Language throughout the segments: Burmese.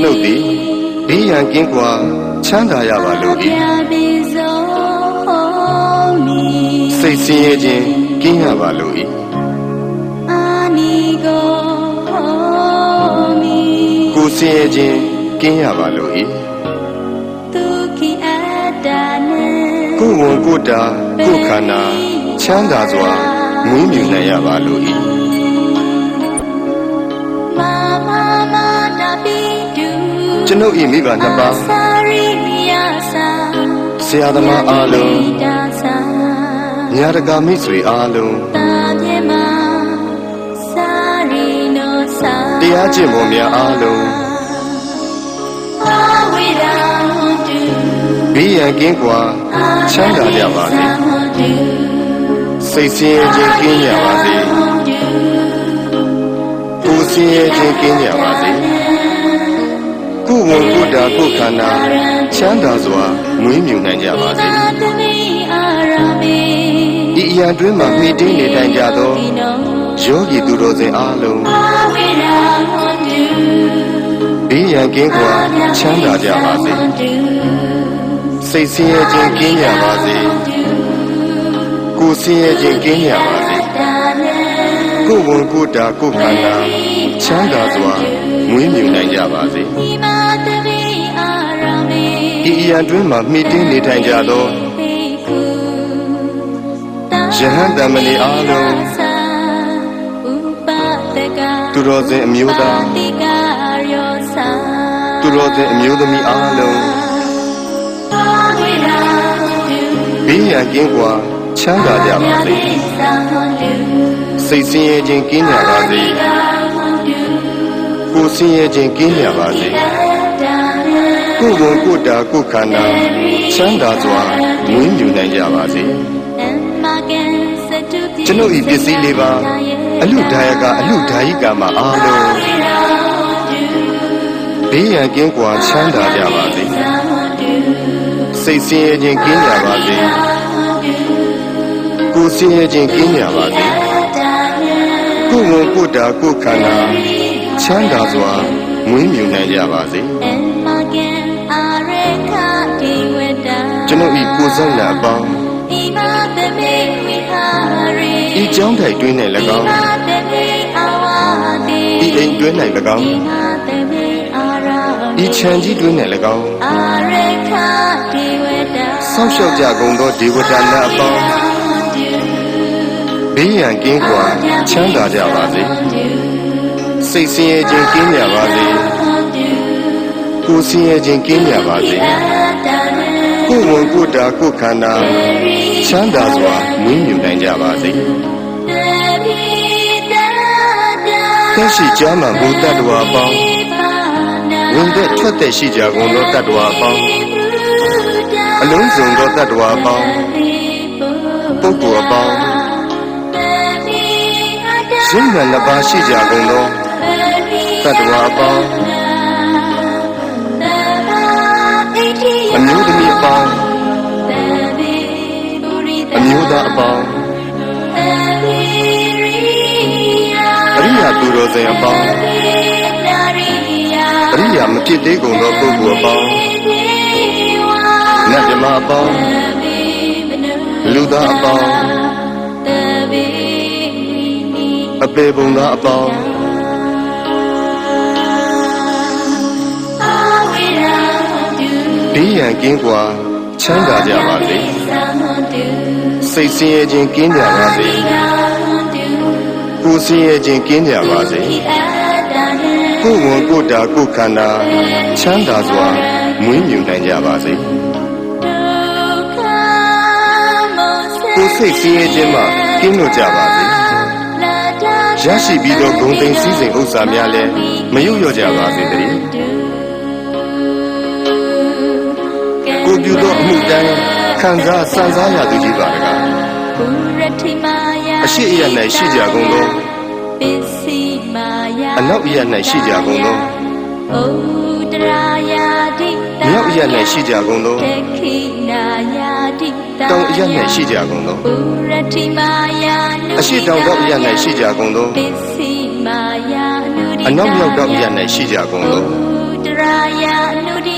ကျွန်ုပ်သည်ဘေးရန်ကင်းကွာချမ်းသာရပါလို့၏စိတ်ဆင်းရဲခြင်းကင်းရပါလို့၏ကိုယ်ဆင်းရဲခြင်းကင်းရပါလို့၏ကိုယ်ဝန်ကိုယ်တာကိုယ်ခန္ဓာချမ်းသာစွာမွေးမြူနိုင်ရပါလို့၏ကျွန်ုပ်၏မိဘနှစ်ပါးဆရာသမားအားလုံးညာတကာမိတ်ဆွေအားလုံးတရားကျင့်ပုံများအားလုံးဘေးရန်ကင်းကွာချမ်းသာကြပါစေစိတ်ဆင်းရဲခြင်းကင်းကြပါစေကိုယ်ဆင်းရဲခြင်းကင်းကြပါစေကိုယ်ဝန်ကိုယ်တာကိုယ်ခန္ဓာချမ်းသာစွာမွေးမြူနိုင်ကြပါစေဒီအရာတွင်မှမိတင်းနေထိုင်ကြသောယောဂီသူတော်စင်အားလုံးဘေးရန်ကင်းကွာချမ်းသာကြပါစေစိတ်ဆင်းရဲခြင်းကင်းကြပါစေကိုယ်ဆင်းရဲခြင်းကင်းကြပါစေကိုယ်ဝန်ကိုယ်တာကိုယ်ခန္ဓာချမ်းသာစွာမွေးမြူနိုင်ကြပါစေဒီအရာတွင်မှမိတင်းနေထိုင်ကြသောယဟန်တမဏေအားလုံးသူတော်စင်အမျိုးသားသူတော်စင်အမျိုးသမီးအားလုံးဘေးရန်ကင်းကွာချမ်းသာကြပါစေစိတ်ဆင်းရဲခြင်းကင်းကြပါစေကိုယ်ဆင်းရဲခြင်းကင်းကြပါစေကိုယ်ဝန်ကိုယ်တာကိုယ်ခန္ဓာချမ်းသာစွာမွေးမြူနိုင်ကြပါစေကျွန်ုပ်ဤပစ္စည်းလေးပါအလူဒါယကအလူဒါယိကာမှာအားလုံးဘေးရန်ကင်းကွာချမ်းသာကြပါစေစိတ်ဆင်းရဲခြင်းကင်းကြပါစေကိုယ်ဆင်းရဲခြင်းကင်းကြပါစေကိုယ်ဝန်ကိုယ်တာကိုယ်ခန္ဓာချမ်းသာစွာမွေးမြူနိုင်ကြပါစေကျွန်ုပ်ဤကိုယ်ဆောင်နာအပေါင်းဤကြောင်းထိုက်တွင်း၌၎င်းဤအိမ်တွင်း၌၎င်းဤခြံကြီးတွင်း၌၎င်းဆောက်ရှောက်ကြကုန်သောဒေဝတာနာအပေါင်းဘေးရန်ကင်းကွာချမ်းသာကြပါစေစိတ်ဆင်းရဲခြင်းကင်းကြပါစေကိုယ်ဆင်းရဲခြင်းကင်းကြပါစေကိုယ်ဝန်ကိုယ်တာကိုယ်ခန္ဓာချမ်းသာစွာမွေးမြူနိုင်ကြပါစေသက်ရှိကြားမှဘုဒ္ဓတော်အပေါင်းဝင်သက်ထွက်သက်ရှိကြကုန်သောတတ္တဝါအပေါင်းအလုံးစုံသောတတ္တဝါအပေါင်းပုဂ္ဂိုလ်အပေါင်းရှင်မှန်နှစ်ပါးရှိကြကုန်သောတတ္တဝါအပေါင်းအမျိုးသမီးအပေါင်းအမျိုးသားအပေါင်းအရိယာသူတော်စင်အပေါင်းအရိယာမဖြစ်သေးကုန်သောပုဂ္ဂိုလ်အပေါင်းနတ်ဓမ္မအပေါင်းလူသားအပေါင်းအပေပုံသားအပေါင်းဘေးရန်ကင်းကွာချမ်းသာကြပါစေစိတ်ဆင်းရဲခြင်းကင်းကြပါစေကိုယ်ဆင်းရဲခြင်းကင်းကြပါစေကိုယ်ဝန်ကိုယ်တာကိုယ်ခန္ဓာချမ်းသာစွာမွေးမြူနိုင်ကြပါစေကိုယ်စိတ်ဆင်းရဲခြင်းမှကင်းလွတ်ကြပါစေရရှိပြီးသောဂုဏ်သိမ်းစည်းစိမ်ဥစ္စာများလည်းမယုတ်လျော့ကြပါစေတည်းကိုပြုသောအမှုတိုင်းခံစားစံစားရသူကြီးပါတကားအရှိအရ၌ရှိကြကုန်သောအနောက်အရ၌ရှိကြကုန်သောမြောက်အရ၌ရှိကြကုန်သောတောင်အရ၌ရှိကြကုန်သောအရှိတောင်တောင်အရ၌ရှိကြကုန်သောအနောက်မြောက်တောင်အရ၌ရှိကြကုန်သော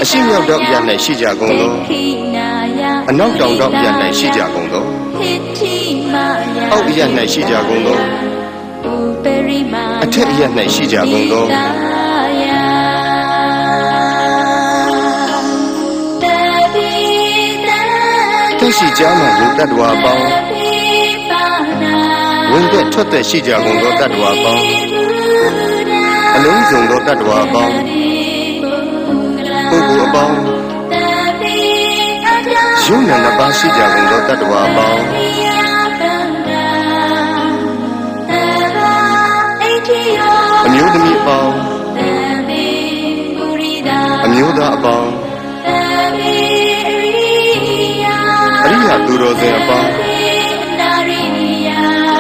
အရှိမြောက်တော့ရ၌ရှိကြကုန်သောအနောက်တောင်တော့ရ၌ရှိကြကုန်သောအောက်ရ၌ရှိကြကုန်သောအထက်ရ၌ရှိကြကုန်သောသက်ရှိကြမှလူတ attva အပေါင်းဝင်သက်ထွက်သက်ရှိကြကုန်သောတ attva အပေါင်းအလုံးစုံသောတ attva အပေါင်းပုဂ္ဂိုလ်အပေါင်းယုံနာနှစ်ပါးရှိကြကုန်သောတ attva အပေါင်းအမျိုးသမီးအပေါင်းအမျိုးသားအပေါင်းအရိယာသူတော်စင်အပေါင်း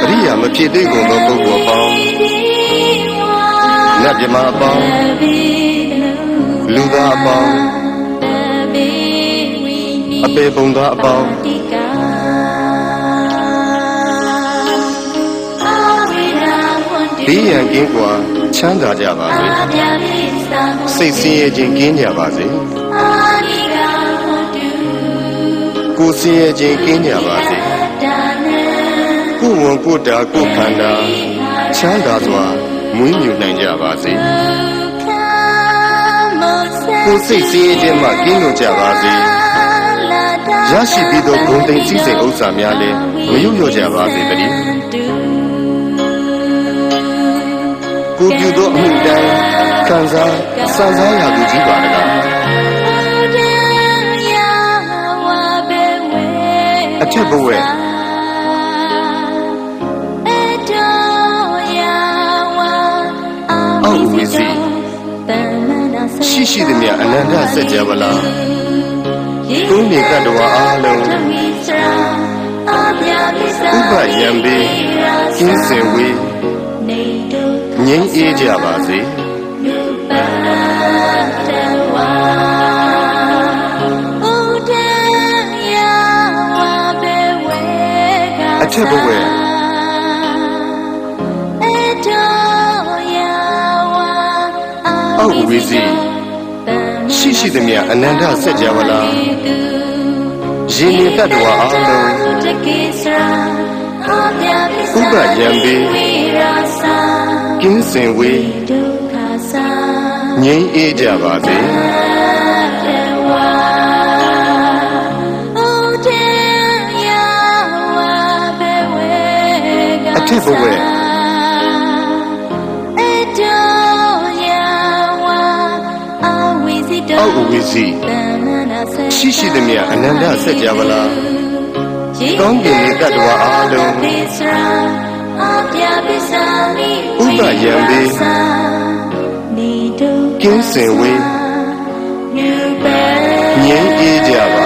အရိယာမဖြစ်သေးကုန်သောပုဂ္ဂိုလ်အပေါင်းနတ်မြမအပေါင်းလူသားအပေါင်းအပေပုံသားအပေါင်းဘေးရန်ကင်းကွာချမ်းသာကြပါစေစိတ်ဆင်းရဲခြင်းကင်းကြပါစေကိုယ်ဆင်းရဲခြင်းကင်းကြပါစေကိုယ်ဝန်ကိုယ်တာကိုယ်ခန္ဓာချမ်းသာစွာမွေးမြူနိုင်ကြပါစေကိုယ်စိတ်ဆင်းရဲခြင်းမှကင်းလွတ်ကြပါစေရရှိပြီးသောဂုဏ်သိက္ခာစည်းစိမ်ဥစ္စာများလည်းမယုတ်လျော့ကြပါစေတည်းကိုပြုသောအမှုတိုင်းခံစားစံစားရသူကြီးပါတကားအထက်ဘဝအောက်ဝိစီရှိသည်မြအနန္တစัจ java လာကုန်းမြေကတ္တဝါအားလုံးဥပယံပေကင်းစင်ဝေးငြိမ်းအေးကြပါစေအထက်ဘဝအောက်ဝိစီရှိသည်မြအနန္တစัจ java လာရှင်နေတ္တဝါအားလုံးဥပယံပေကင်းစင်ဝေးငြိမ်းအေးကြပါစေအထက်ဘဝအောက်ဝိစီရှိသည်မြအနန္တစัจ java လာကောင်းကင်နေတ္တဝါအားလုံးဥပယံပေကင်းစင်ဝေးငြိမ်းအေးကြပါ